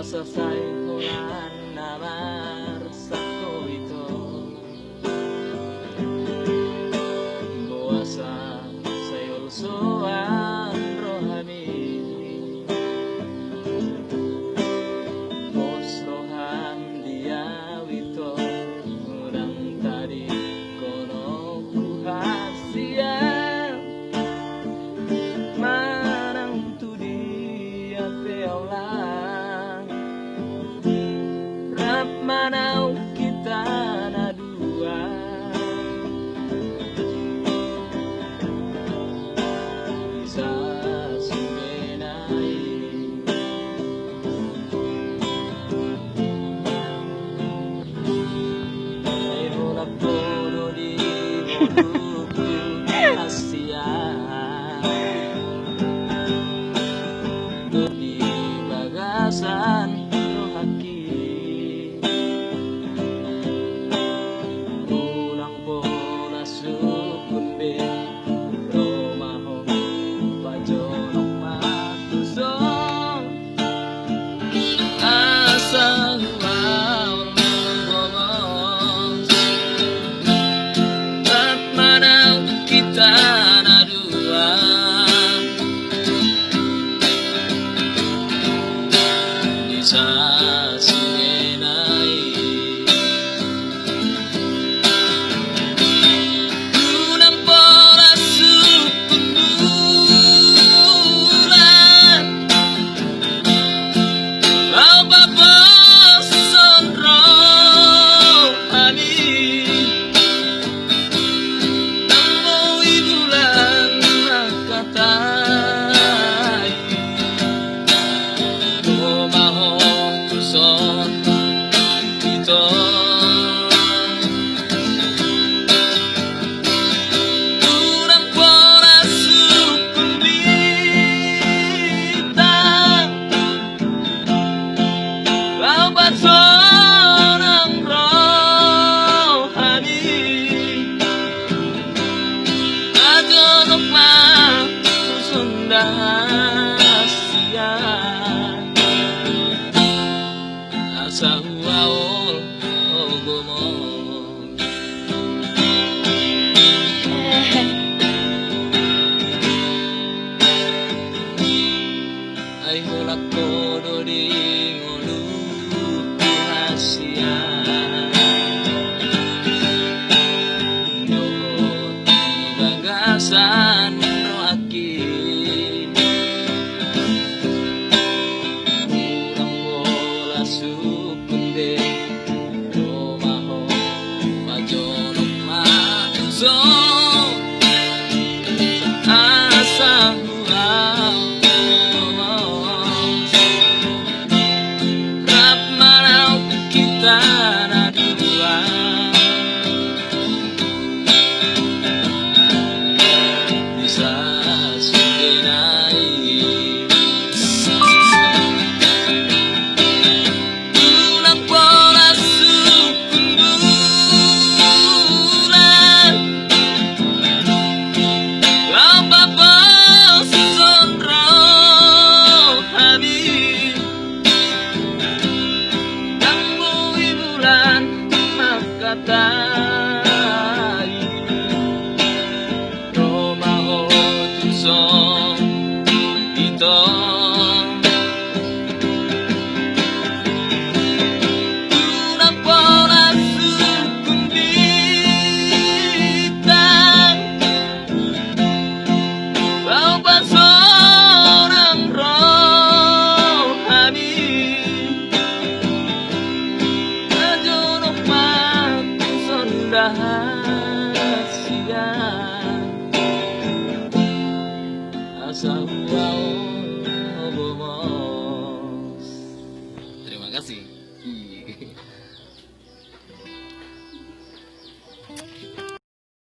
selesai ulan nalar sako ito buasa sayul suan rohani bos rohan dia wito orang tadi kono kuhasia manang tu dia peolang rap manau kita na dua bisa sumenai ay mulak todo di moduku Asia di bagasan rohaki ulang bola sukumbe romaho pajonok matusong asa huwal ngomong at manang kita na dua bisa sumenai unang bola sukumbulan lau baboson rohani namoi bulan makatai romaho tuson ito unang bola sukumbitang lau bason ang rohani ajonok matusundahasiya asa huaol ogomong ay hulak todo di ngoluku Asia nyokot di bagasan rohaki ulang bola sukunde romaho pajonok matusong asa huwal ngomong rap manau kita na dua bisa sumenai unang bola sukumbulan lau baboson rohani namoi bulan makatai romaho tuson ito unang bola sukumbitang lau bason ang rohani ajonok matusundahasiya asa huaol ogomong. Terima kasih.